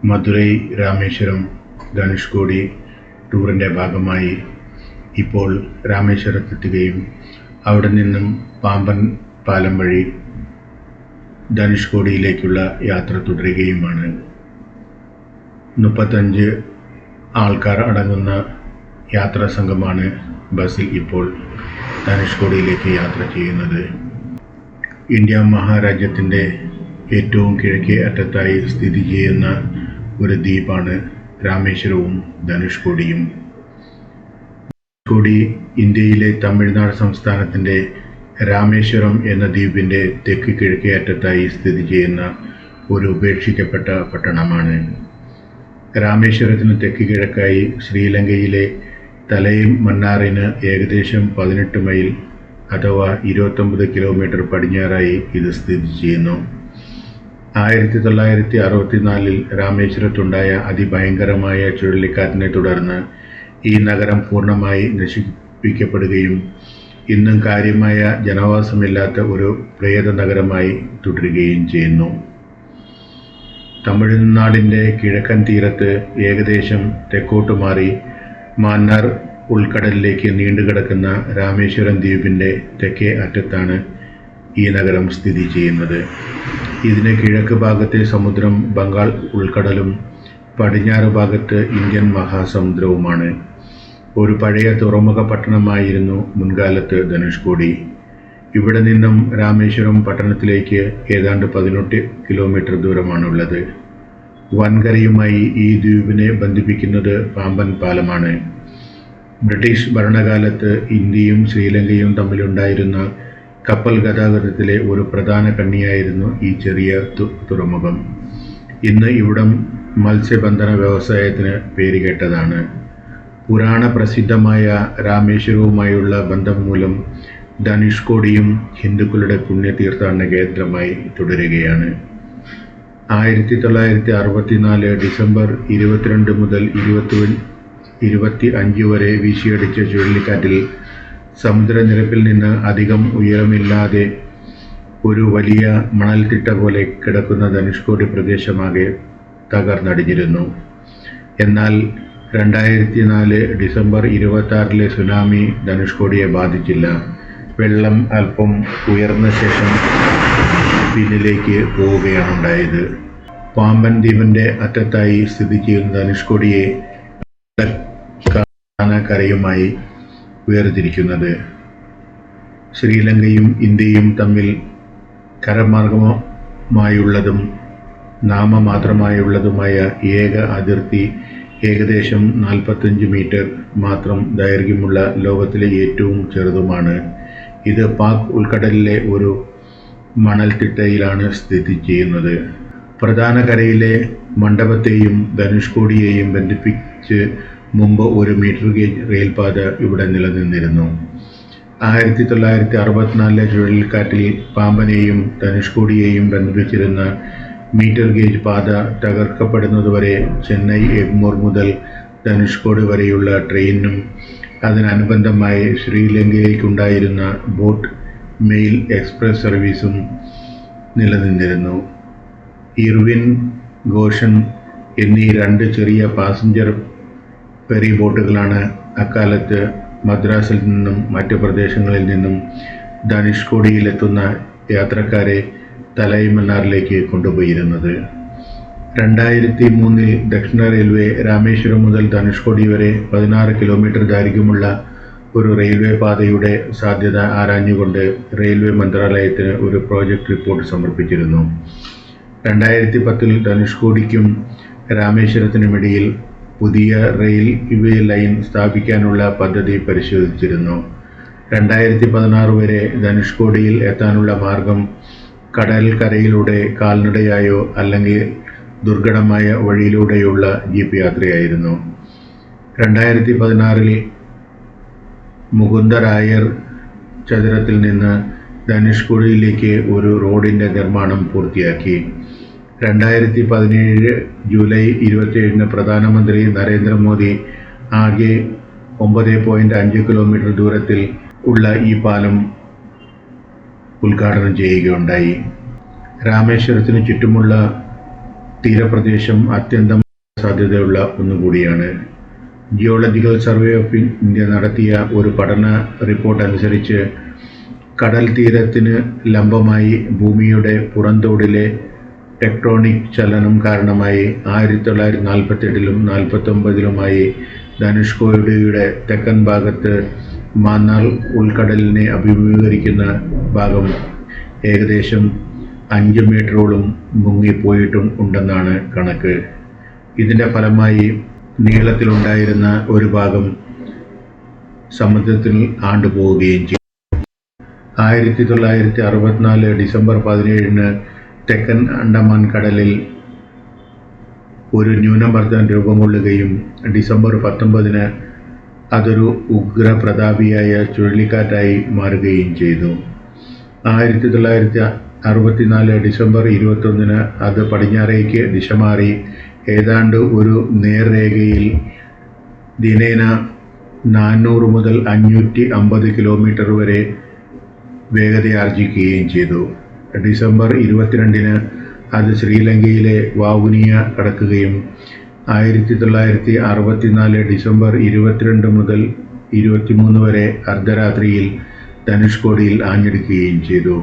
മധുരൈ രാമേശ്വരം ധനുഷ്കോടി ടൂറിൻ്റെ ഭാഗമായി ഇപ്പോൾ രാമേശ്വരത്തെത്തുകയും അവിടെ നിന്നും പാമ്പൻ പാലം വഴി ധനുഷ്കോടിയിലേക്കുള്ള യാത്ര തുടരുകയുമാണ്. 35 ആൾക്കാർ അടങ്ങുന്ന യാത്രാ സംഘമാണ് ബസ്സിൽ ഇപ്പോൾ ധനുഷ്കോടിയിലേക്ക് യാത്ര ചെയ്യുന്നത്. ഇന്ത്യ മഹാരാജ്യത്തിൻ്റെ ഏറ്റവും കിഴക്കേ അറ്റത്തായി സ്ഥിതി ചെയ്യുന്ന ഒരു ദ്വീപാണ് രാമേശ്വരവും ധനുഷ്കോടിയും. ധനുഷ്കോടി ഇന്ത്യയിലെ തമിഴ്നാട് സംസ്ഥാനത്തിൻ്റെ രാമേശ്വരം എന്ന ദ്വീപിൻ്റെ തെക്ക് കിഴക്കേ അറ്റത്തായി സ്ഥിതി ചെയ്യുന്ന ഒരു ഉപേക്ഷിക്കപ്പെട്ട പട്ടണമാണ്. രാമേശ്വരത്തിന് തെക്ക് കിഴക്കായി ശ്രീലങ്കയിലെ തലൈ മന്നാറിന് ഏകദേശം 18 മൈൽ അഥവാ 29 കിലോമീറ്റർ പടിഞ്ഞാറായി ഇത് സ്ഥിതി ചെയ്യുന്നു. 1964 രാമേശ്വരത്തുണ്ടായ അതിഭയങ്കരമായ ചുഴലിക്കാറ്റിനെ തുടർന്ന് ഈ നഗരം പൂർണ്ണമായി നശിപ്പിക്കപ്പെടുകയും ഇന്നും കാര്യമായ ജനവാസമില്ലാത്ത ഒരു പ്രേത നഗരമായി തുടരുകയും ചെയ്യുന്നു. തമിഴ്നാടിൻ്റെ കിഴക്കൻ തീരത്ത് ഏകദേശം തെക്കോട്ട് മാറി മാന്നാർ ഉൾക്കടലിലേക്ക് നീണ്ടുകിടക്കുന്ന രാമേശ്വരം ദ്വീപിൻ്റെ തെക്കേ അറ്റത്താണ് ഈ നഗരം സ്ഥിതി ചെയ്യുന്നത്. ഇതിന് കിഴക്ക് ഭാഗത്തെ സമുദ്രം ബംഗാൾ ഉൾക്കടലും പടിഞ്ഞാറ് ഭാഗത്ത് ഇന്ത്യൻ മഹാസമുദ്രവുമാണ്. ഒരു പഴയ തുറമുഖ പട്ടണമായിരുന്നു മുൻകാലത്ത് ധനുഷ്കോടി. ഇവിടെ നിന്നും രാമേശ്വരം പട്ടണത്തിലേക്ക് ഏതാണ്ട് 18 കിലോമീറ്റർ ദൂരമാണുള്ളത്. വൻകരയുമായി ഈ ദ്വീപിനെ ബന്ധിപ്പിക്കുന്നത് പാമ്പൻ പാലമാണ്. ബ്രിട്ടീഷ് ഭരണകാലത്ത് ഇന്ത്യയും ശ്രീലങ്കയും തമ്മിലുണ്ടായിരുന്ന കപ്പൽ ഗതാഗതത്തിലെ ഒരു പ്രധാന കണ്ണിയായിരുന്നു ഈ ചെറിയ തുറമുഖം. ഇന്ന് ഇവിടം മത്സ്യബന്ധന വ്യവസായത്തിന് പേരുകേട്ടതാണ്. പുരാണ പ്രസിദ്ധമായ രാമേശ്വരവുമായുള്ള ബന്ധം മൂലം ധനുഷ്കോടിയും ഹിന്ദുക്കളുടെ പുണ്യതീർത്ഥാടന കേന്ദ്രമായി തുടരുകയാണ്. 1964 ഡിസംബർ 22 മുതൽ 25 വരെ വീശിയടിച്ച ചുഴലിക്കാറ്റിൽ സമുദ്രനിരപ്പിൽ നിന്ന് അധികം ഉയരമില്ലാതെ ഒരു വലിയ മണൽത്തിട്ട പോലെ കിടക്കുന്ന ധനുഷ്കോടി പ്രദേശമാകെ തകർന്നടിഞ്ഞിരുന്നു. എന്നാൽ 2004 ഡിസംബർ 26 സുനാമി ധനുഷ്കോടിയെ ബാധിച്ചില്ല. വെള്ളം അല്പം ഉയർന്ന ശേഷം പിന്നിലേക്ക് പോവുകയാണുണ്ടായത്. പാമ്പൻ ദ്വീപിൻ്റെ അറ്റത്തായി സ്ഥിതി ചെയ്യുന്ന ധനുഷ്കോടിയെ കരയുമായി വേർതിരിക്കുന്നത്. ശ്രീലങ്കയും ഇന്ത്യയും തമ്മിൽ കരമാർഗമായുള്ളതും നാമമാത്രമായുള്ളതുമായ ഏക അതിർത്തി ഏകദേശം 45 മീറ്റർ മാത്രം ദൈർഘ്യമുള്ള ലോകത്തിലെ ഏറ്റവും ചെറുതുമാണ്. ഇത് പാക് ഉൾക്കടലിലെ ഒരു മണൽത്തിട്ടയിലാണ് സ്ഥിതി ചെയ്യുന്നത്. പ്രധാന കരയിലെ മണ്ഡപത്തെയും ധനുഷ്കോടിയെയും ബന്ധിപ്പിച്ച് മുമ്പ് ഒരു മീറ്റർ ഗേജ് റെയിൽപാത ഇവിടെ നിലനിന്നിരുന്നു. 1964 ചുഴലിക്കാറ്റിൽ പാമ്പനെയും ധനുഷ്കോടിയെയും ബന്ധിപ്പിച്ചിരുന്ന മീറ്റർ ഗേജ് പാത തകർക്കപ്പെടുന്നതുവരെ ചെന്നൈ എഗ്മോർ മുതൽ ധനുഷ്കോടി വരെയുള്ള ട്രെയിനും അതിനനുബന്ധമായി ശ്രീലങ്കയിലേക്കുണ്ടായിരുന്ന ബോട്ട് മെയിൽ എക്സ്പ്രസ് സർവീസും നിലനിന്നിരുന്നു. ഇർവിൻ, ഗോഷൻ എന്നീ 2 ചെറിയ പാസഞ്ചർ ഫെറി ബോട്ടുകളാണ് അക്കാലത്ത് മദ്രാസിൽ നിന്നും മറ്റ് പ്രദേശങ്ങളിൽ നിന്നും ധനുഷ്കോടിയിലെത്തുന്ന യാത്രക്കാരെ തലൈ മന്നാറിലേക്ക് കൊണ്ടുപോയിരുന്നത്. 2003 ദക്ഷിണ റെയിൽവേ രാമേശ്വരം മുതൽ ധനുഷ്കോടി വരെ 16 കിലോമീറ്റർ ദൈർഘ്യമുള്ള ഒരു റെയിൽവേ പാതയുടെ സാധ്യത ആരാഞ്ഞുകൊണ്ട് റെയിൽവേ മന്ത്രാലയത്തിന് ഒരു പ്രോജക്റ്റ് റിപ്പോർട്ട് സമർപ്പിച്ചിരുന്നു. 2010 ധനുഷ്കോടിക്കും രാമേശ്വരത്തിനുമിടയിൽ പുതിയ റെയിൽവേ ലൈൻ സ്ഥാപിക്കാനുള്ള പദ്ധതി പരിശോധിച്ചിരുന്നു. 2016 വരെ ധനുഷ്കോടിയിൽ എത്താനുള്ള മാർഗം കടൽക്കരയിലൂടെ കാൽനടയായോ അല്ലെങ്കിൽ ദുർഘടമായ വഴിയിലൂടെയുള്ള ജീപ്പ് യാത്രയായിരുന്നു. 2016 മുകുന്ദരായർ ചതുരത്തിൽ നിന്ന് ധനുഷ്കോടിയിലേക്ക് ഒരു റോഡിൻ്റെ നിർമ്മാണം പൂർത്തിയാക്കി. 2017 ജൂലൈ 27 പ്രധാനമന്ത്രി നരേന്ദ്രമോദി ആകെ 9.5 കിലോമീറ്റർ ദൂരത്തിൽ ഉള്ള ഈ പാലം ഉദ്ഘാടനം ചെയ്യുകയുണ്ടായി. രാമേശ്വരത്തിന് ചുറ്റുമുള്ള തീരപ്രദേശം അത്യന്തം സാധ്യതയുള്ള ഒന്നുകൂടിയാണ്. ജിയോളജിക്കൽ സർവേ ഓഫ് ഇന്ത്യ നടത്തിയ ഒരു പഠന റിപ്പോർട്ട് അനുസരിച്ച് കടൽ തീരത്തിന് ലംബമായി ഭൂമിയുടെ പുറന്തോടിലെ ടെക്ടോണിക് ചലനം കാരണമായി 1948-ലും 1949-ലുമായി ധനുഷ്കോടിയുടെ തെക്കൻ ഭാഗത്ത് മാന്നാർ ഉൾക്കടലിനെ അഭിമുഖീകരിക്കുന്ന ഭാഗം ഏകദേശം 5 മീറ്ററോളം മുങ്ങിപ്പോയിട്ടുണ്ടെന്നാണ് കണക്ക്. ഇതിൻ്റെ ഫലമായി നീളത്തിലുണ്ടായിരുന്ന ഒരു ഭാഗം സമുദ്രത്തിൽ ആണ്ടുപോവുകയും ചെയ്തു. 1964 ഡിസംബർ 17-ന് തെക്കൻ അണ്ടമാൻ കടലിൽ ഒരു ന്യൂനമർദ്ദം രൂപം കൊള്ളുകയും ഡിസംബർ 19-ന് അതൊരു ഉഗ്രപ്രതാപിയായ ചുഴലിക്കാറ്റായി മാറുകയും ചെയ്തു. 1964 ഡിസംബർ 21-ന് അത് പടിഞ്ഞാറേക്ക് ദിശ മാറി ഏതാണ്ട് ഒരു നേർരേഖയിൽ ദിനേന 400 മുതൽ 550 കിലോമീറ്റർ വരെ വേഗതയാർജിക്കുകയും ചെയ്തു. ഡിസംബർ 22-ന് അത് ശ്രീലങ്കയിലെ വാവുനിയ കടക്കുകയും 1964 ഡിസംബർ 22 മുതൽ 23 വരെ അർദ്ധരാത്രിയിൽ ധനുഷ്കോടിയിൽ ആഞ്ഞടിക്കുകയും ചെയ്തു.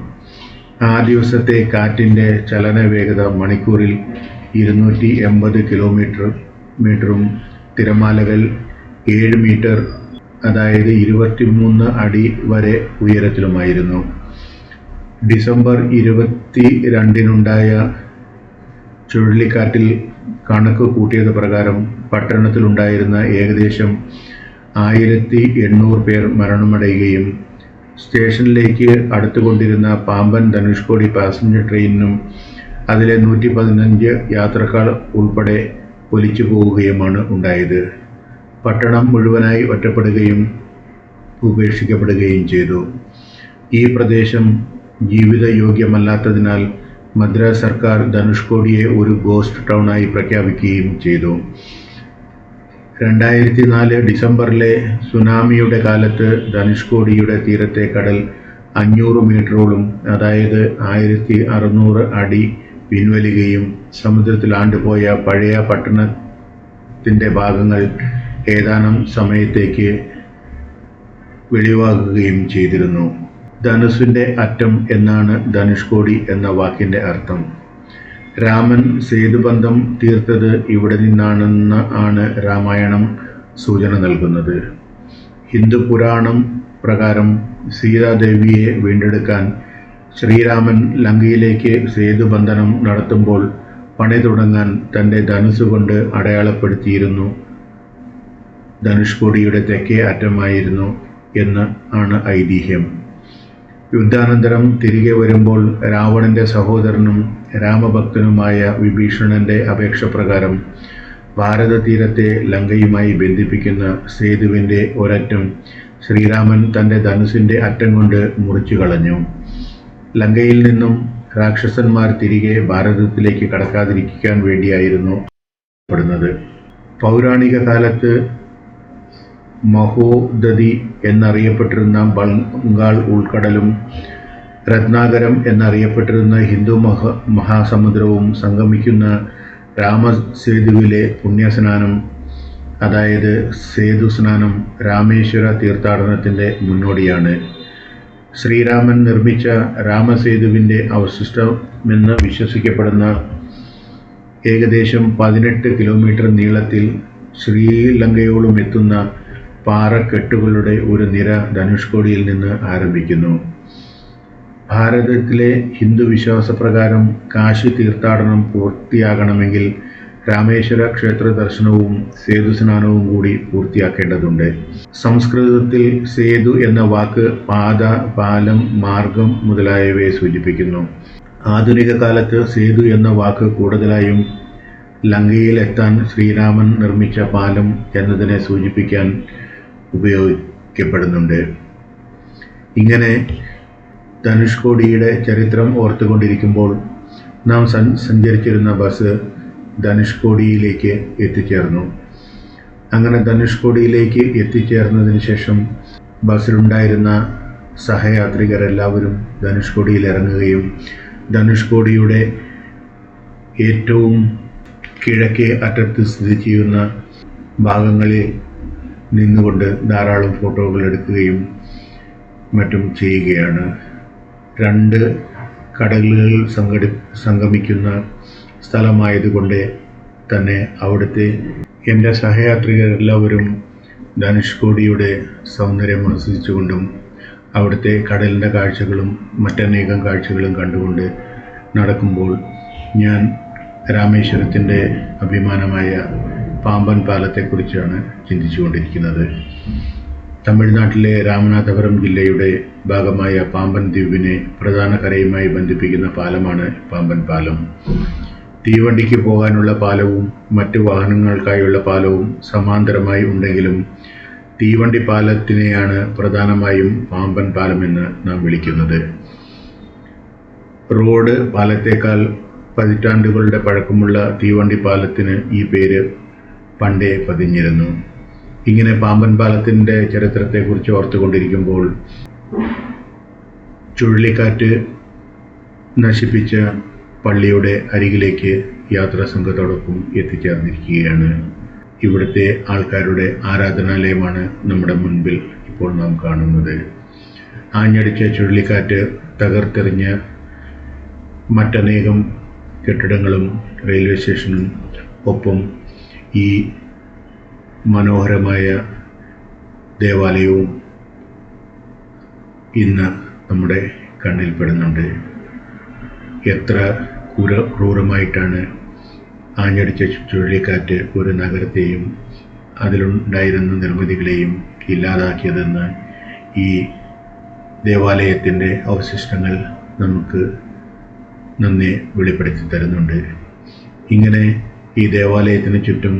ആ ദിവസത്തെ കാറ്റിൻ്റെ ചലന വേഗത മണിക്കൂറിൽ 280 കിലോമീറ്ററും തിരമാലകൾ 7 മീറ്റർ അതായത് 23 അടി വരെ ഉയരത്തിലുമായിരുന്നു. ഡിസംബർ 22-നുണ്ടായ ചുഴലിക്കാറ്റിൽ കണക്ക് കൂട്ടിയത് പ്രകാരം പട്ടണത്തിലുണ്ടായിരുന്ന ഏകദേശം 1800 പേർ മരണമടയുകയും സ്റ്റേഷനിലേക്ക് അടുത്തുകൊണ്ടിരുന്ന പാമ്പൻ ധനുഷ്കോടി പാസഞ്ചർ ട്രെയിനിനും അതിലെ 115 യാത്രക്കാർ ഉൾപ്പെടെ ഒലിച്ചു പോവുകയുമാണ് ഉണ്ടായത്. പട്ടണം മുഴുവനായി ഒറ്റപ്പെടുകയും ഉപേക്ഷിക്കപ്പെടുകയും ചെയ്തു. ഈ പ്രദേശം ജീവിതയോഗ്യമല്ലാത്തതിനാൽ മദ്രാസ് സർക്കാർ ധനുഷ്കോടിയെ ഒരു ഗോസ്റ്റ് ടൗണായി പ്രഖ്യാപിക്കുകയും ചെയ്തു. 2004 ഡിസംബറിലെ സുനാമിയുടെ കാലത്ത് ധനുഷ്കോടിയുടെ തീരത്തെ കടൽ 500 മീറ്ററോളം അതായത് 1600 അടി പിൻവലിയുകയും സമുദ്രത്തിൽ ആണ്ടുപോയ പഴയ പട്ടണത്തിൻ്റെ ഭാഗങ്ങൾ ഏതാനും സമയത്തേക്ക് വെളിവാകുകയും ചെയ്തിരുന്നു. ധനുസിൻ്റെ അറ്റം എന്നാണ് ധനുഷ്കോടി എന്ന വാക്കിൻ്റെ അർത്ഥം. രാമൻ സേതുബന്ധം തീർത്തത് ഇവിടെ നിന്നാണെന്ന് ആണ് രാമായണം സൂചന നൽകുന്നത്. ഹിന്ദു പുരാണം പ്രകാരം സീതാദേവിയെ വീണ്ടെടുക്കാൻ ശ്രീരാമൻ ലങ്കയിലേക്ക് സേതുബന്ധനം നടത്തുമ്പോൾ പണി തുടങ്ങാൻ തൻ്റെ ധനുസ്സുകൊണ്ട് അടയാളപ്പെടുത്തിയിരുന്നു ധനുഷ്കോടിയുടെ തെക്കേ അറ്റമായിരുന്നു എന്ന് ആണ് ഐതിഹ്യം. യുദ്ധാനന്തരം തിരികെ വരുമ്പോൾ രാവണൻ്റെ സഹോദരനും രാമഭക്തനുമായ വിഭീഷണൻ്റെ അപേക്ഷ പ്രകാരം ഭാരത തീരത്തെ ലങ്കയുമായി ബന്ധിപ്പിക്കുന്ന സേതുവിൻ്റെ ഒരറ്റം ശ്രീരാമൻ തൻ്റെ ധനുസിൻ്റെ അറ്റം കൊണ്ട് മുറിച്ചു കളഞ്ഞു. ലങ്കയിൽ നിന്നും രാക്ഷസന്മാർ തിരികെ ഭാരതത്തിലേക്ക് കടക്കാതിരിക്കാൻ വേണ്ടിയായിരുന്നു പ്പെടുന്നത്. പൗരാണിക കാലത്ത് മഹോദധി എന്നറിയപ്പെട്ടിരുന്ന ബംഗാൾ ഉൾക്കടലും രത്നാകരം എന്നറിയപ്പെട്ടിരുന്ന ഹിന്ദു മഹാസമുദ്രവും സംഗമിക്കുന്ന രാമസേതുവിലെ പുണ്യസ്നാനം അതായത് സേതു സ്നാനം രാമേശ്വര തീർത്ഥാടനത്തിൻ്റെ മുന്നോടിയാണ്. ശ്രീരാമൻ നിർമ്മിച്ച രാമസേതുവിൻ്റെ അവശിഷ്ടമെന്ന് വിശ്വസിക്കപ്പെടുന്ന ഏകദേശം 18 കിലോമീറ്റർ നീളത്തിൽ ശ്രീലങ്കയോളം എത്തുന്ന പാറക്കെട്ടുകളുടെ ഒരു നിര ധനുഷ്കോടിയിൽ നിന്ന് ആരംഭിക്കുന്നു. ഭാരതത്തിലെ ഹിന്ദു വിശ്വാസപ്രകാരം കാശി തീർത്ഥാടനം പൂർത്തിയാകണമെങ്കിൽ രാമേശ്വര ക്ഷേത്ര ദർശനവും സേതു സ്നാനവും കൂടി പൂർത്തിയാക്കേണ്ടതുണ്ട്. സംസ്കൃതത്തിൽ സേതു എന്ന വാക്ക് പാത, പാലം, മാർഗം മുതലായവയെ സൂചിപ്പിക്കുന്നു. ആധുനിക കാലത്ത് സേതു എന്ന വാക്ക് കൂടുതലായും ലങ്കയിലെത്താൻ ശ്രീരാമൻ നിർമ്മിച്ച പാലം എന്നതിനെ സൂചിപ്പിക്കാൻ ഉപയോഗിക്കപ്പെടുന്നുണ്ട്. ഇങ്ങനെ ധനുഷ്കോടിയുടെ ചരിത്രം ഓർത്തുകൊണ്ടിരിക്കുമ്പോൾ നാം സഞ്ചരിച്ചിരുന്ന ബസ് ധനുഷ്കോടിയിലേക്ക് എത്തിച്ചേർന്നു. അങ്ങനെ ധനുഷ്കോടിയിലേക്ക് എത്തിച്ചേർന്നതിന് ശേഷം ബസ്സിലുണ്ടായിരുന്ന സഹയാത്രികരെല്ലാവരും ധനുഷ്കോടിയിൽ ഇറങ്ങുകയും ധനുഷ്കോടിയുടെ ഏറ്റവും കിഴക്കേ അറ്റത്ത് സ്ഥിതി ചെയ്യുന്ന ഭാഗങ്ങളിൽ നിന്നുകൊണ്ട് ധാരാളം ഫോട്ടോകൾ എടുക്കുകയും മറ്റും ചെയ്യുകയാണ്. രണ്ട് കടലുകൾ സംഗമിക്കുന്ന സ്ഥലമായതുകൊണ്ട് തന്നെ അവിടുത്തെ എൻ്റെ സഹയാത്രികരെല്ലാവരും ധനുഷ്കോടിയുടെ സൗന്ദര്യം ആസ്വദിച്ചുകൊണ്ടും അവിടുത്തെ കടലിൻ്റെ കാഴ്ചകളും മറ്റനേകം കാഴ്ചകളും കണ്ടുകൊണ്ട് നടക്കുമ്പോൾ ഞാൻ രാമേശ്വരത്തിൻ്റെ അഭിമാനമായ പാമ്പൻ പാലത്തെക്കുറിച്ചാണ് ചിന്തിച്ചുകൊണ്ടിരിക്കുന്നത്. തമിഴ്നാട്ടിലെ രാമനാഥപുരം ജില്ലയുടെ ഭാഗമായ പാമ്പൻ ദ്വീപിനെ പ്രധാന കരയുമായി ബന്ധിപ്പിക്കുന്ന പാലമാണ് പാമ്പൻ പാലം. തീവണ്ടിക്ക് പോകാനുള്ള പാലവും മറ്റ് വാഹനങ്ങൾക്കായുള്ള പാലവും സമാന്തരമായി ഉണ്ടെങ്കിലും തീവണ്ടി പാലത്തിനെയാണ് പ്രധാനമായും പാമ്പൻ പാലമെന്ന് നാം വിളിക്കുന്നത്. റോഡ് പാലത്തേക്കാൾ പതിറ്റാണ്ടുകളുടെ പഴക്കമുള്ള തീവണ്ടി പാലത്തിന് ഈ പേര് പണ്ടേ പതിഞ്ഞിരുന്നു. ഇങ്ങനെ പാമ്പൻ പാലത്തിൻ്റെ ചരിത്രത്തെക്കുറിച്ച് ഓർത്തുകൊണ്ടിരിക്കുമ്പോൾ ചുഴലിക്കാറ്റ് നശിപ്പിച്ച പള്ളിയുടെ അരികിലേക്ക് യാത്രാസംഘത്തോടൊപ്പം എത്തിച്ചേർന്നിരിക്കുകയാണ്. ഇവിടുത്തെ ആൾക്കാരുടെ ആരാധനാലയമാണ് നമ്മുടെ മുൻപിൽ ഇപ്പോൾ നാം കാണുന്നത്. ആഞ്ഞടിച്ച ചുഴലിക്കാറ്റ് തകർത്തെറിഞ്ഞ മറ്റനേകം കെട്ടിടങ്ങളും റെയിൽവേ സ്റ്റേഷനും ഒപ്പം ഈ മനോഹരമായ ദേവാലയവും ഇന്ന് നമ്മുടെ കണ്ണിൽപ്പെടുന്നുണ്ട്. എത്ര ക്രൂരമായിട്ടാണ് ആഞ്ഞടിച്ച ചുഴലിക്കാറ്റ് ഒരു നഗരത്തെയും അതിലുണ്ടായിരുന്ന നിർമ്മിതികളെയും ഇല്ലാതാക്കിയതെന്ന് ഈ ദേവാലയത്തിൻ്റെ അവശിഷ്ടങ്ങൾ നമുക്ക് നന്നെ വെളിപ്പെടുത്തി തരുന്നുണ്ട്. ഇങ്ങനെ ഈ ദേവാലയത്തിന് ചുറ്റും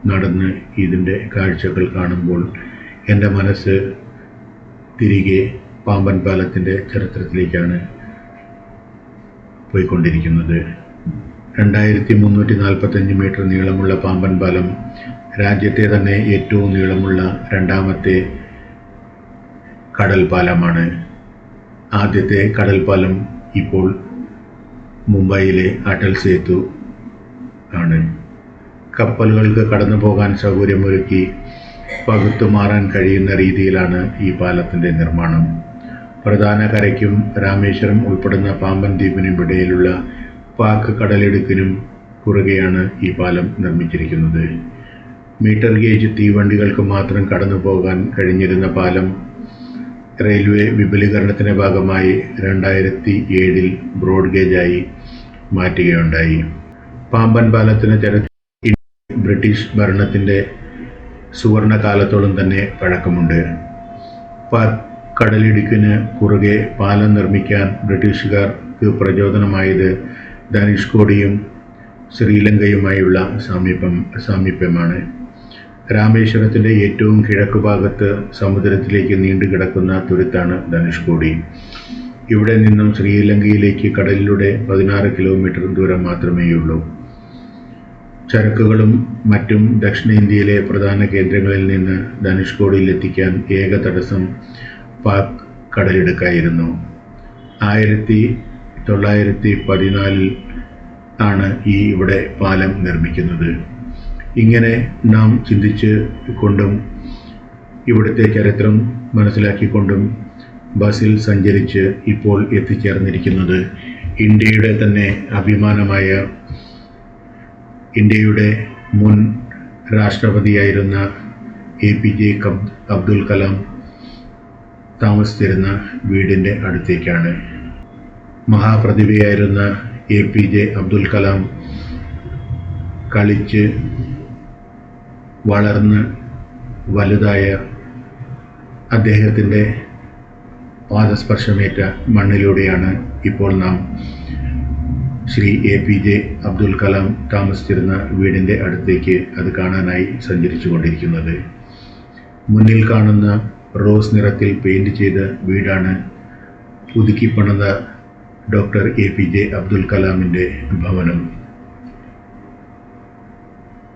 നടന്ന് ഇതിൻ്റെ കാഴ്ചകൾ കാണുമ്പോൾ എൻ്റെ മനസ്സ് തിരികെ പാമ്പൻ പാലത്തിൻ്റെ ചരിത്രത്തിലേക്കാണ് പോയിക്കൊണ്ടിരിക്കുന്നത്. 2345 മീറ്റർ നീളമുള്ള പാമ്പൻ പാലം രാജ്യത്തെ തന്നെ ഏറ്റവും നീളമുള്ള രണ്ടാമത്തെ കടൽ പാലമാണ്. ആദ്യത്തെ കടൽ പാലം ഇപ്പോൾ മുംബൈയിലെ അടൽ സേതു ആണ്. കപ്പലുകൾക്ക് കടന്നു പോകാൻ സൗകര്യമൊരുക്കി പകുത്തു മാറാൻ കഴിയുന്ന രീതിയിലാണ് ഈ പാലത്തിൻ്റെ നിർമ്മാണം. പ്രധാന കരയ്ക്കും രാമേശ്വരം ഉൾപ്പെടുന്ന പാമ്പൻ ദ്വീപിനും ഇടയിലുള്ള പാക് കടലിടുക്കിനും കുറുകെയാണ് ഈ പാലം നിർമ്മിച്ചിരിക്കുന്നത്. മീറ്റർ ഗേജ് തീവണ്ടികൾക്ക് മാത്രം കടന്നു പോകാൻ കഴിഞ്ഞിരുന്ന പാലം റെയിൽവേ വിപുലീകരണത്തിൻ്റെ ഭാഗമായി 2007 ബ്രോഡ് ഗേജായി മാറ്റുകയുണ്ടായി. പാമ്പൻ പാലത്തിന് ചരിത്രത്തിൽ ബ്രിട്ടീഷ് ഭരണത്തിൻ്റെ സുവർണകാലത്തോളം തന്നെ പഴക്കമുണ്ട്. പാക് കടലിടുക്കിന് കുറുകെ പാലം നിർമ്മിക്കാൻ ബ്രിട്ടീഷുകാർക്ക് പ്രചോദനമായത് ധനുഷ്കോടിയും ശ്രീലങ്കയുമായുള്ള സാമീപ്യമാണ്. രാമേശ്വരത്തിൻ്റെ ഏറ്റവും കിഴക്ക് ഭാഗത്ത് സമുദ്രത്തിലേക്ക് നീണ്ടുകിടക്കുന്ന തുരുത്താണ് ധനുഷ്കോടി. ഇവിടെ നിന്നും ശ്രീലങ്കയിലേക്ക് കടലിലൂടെ 16 കിലോമീറ്റർ ദൂരം മാത്രമേയുള്ളൂ. ചരക്കുകളും മറ്റും ദക്ഷിണേന്ത്യയിലെ പ്രധാന കേന്ദ്രങ്ങളിൽ നിന്ന് ധനുഷ്കോടിയിൽ എത്തിക്കാൻ ഏക തടസ്സം പാക് കടലിടുക്കായിരുന്നു. 1914 ആണ് ഇവിടെ പാലം നിർമ്മിക്കുന്നത്. ഇങ്ങനെ നാം ചിന്തിച്ച് കൊണ്ടും ഇവിടുത്തെ ചരിത്രം മനസ്സിലാക്കിക്കൊണ്ടും ബസ്സിൽ സഞ്ചരിച്ച് ഇപ്പോൾ എത്തിച്ചേർന്നിരിക്കുന്നത് ഇന്ത്യയുടെ തന്നെ അഭിമാനമായ ഇന്ത്യയുടെ മുൻ രാഷ്ട്രപതിയായിരുന്ന APJ അബ്ദുൽ കലാം താമസിച്ചിരുന്ന വീടിൻ്റെ അടുത്തേക്കാണ്. മഹാപ്രതിഭയായിരുന്ന APJ അബ്ദുൽ കലാം കളിച്ച് വളർന്ന് വലുതായ അദ്ദേഹത്തിൻ്റെ പാദസ്പർശമേറ്റ മണ്ണിലൂടെയാണ് ഇപ്പോൾ നാം ശ്രീ APJ അബ്ദുൽ കലാം താമസിച്ചിരുന്ന വീടിൻ്റെ അടുത്തേക്ക് അത് കാണാനായി സഞ്ചരിച്ചു കൊണ്ടിരിക്കുന്നത്. മുന്നിൽ കാണുന്ന റോസ് നിറത്തിൽ പെയിൻറ് ചെയ്ത വീടാണ് പുതുക്കിപ്പണിത ഡോക്ടർ APJ അബ്ദുൽ കലാമിൻ്റെ ഭവനം.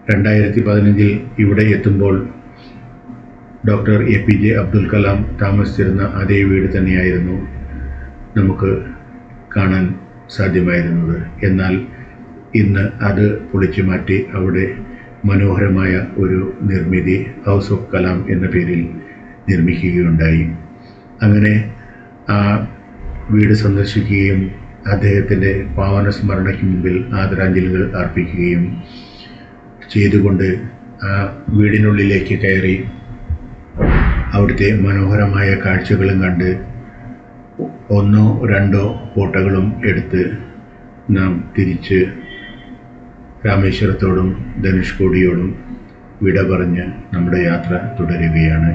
2015 ഇവിടെ എത്തുമ്പോൾ ഡോക്ടർ APJ അബ്ദുൽ കലാം താമസിച്ചിരുന്ന അതേ വീട് തന്നെയായിരുന്നു നമുക്ക് കാണാൻ സാധ്യമായിരുന്നത്. എന്നാൽ ഇന്ന് അത് പൊളിച്ചു മാറ്റി അവിടെ മനോഹരമായ ഒരു നിർമ്മിതി ഹൗസ് ഓഫ് കലാം എന്ന പേരിൽ നിർമ്മിക്കുകയുണ്ടായി. അങ്ങനെ ആ വീട് സന്ദർശിക്കുകയും അദ്ദേഹത്തിൻ്റെ പാവന സ്മരണയ്ക്ക് മുമ്പിൽ ആദരാഞ്ജലികൾ അർപ്പിക്കുകയും ചെയ്തുകൊണ്ട് ആ വീടിനുള്ളിലേക്ക് കയറി അവിടുത്തെ മനോഹരമായ കാഴ്ചകളും കണ്ട് 1 2 ഫോട്ടോകളും എടുത്ത് നാം തിരിച്ച് രാമേശ്വരത്തോടും ധനുഷ്കോടിയോടും വിട പറഞ്ഞ് നമ്മുടെ യാത്ര തുടരുകയാണ്.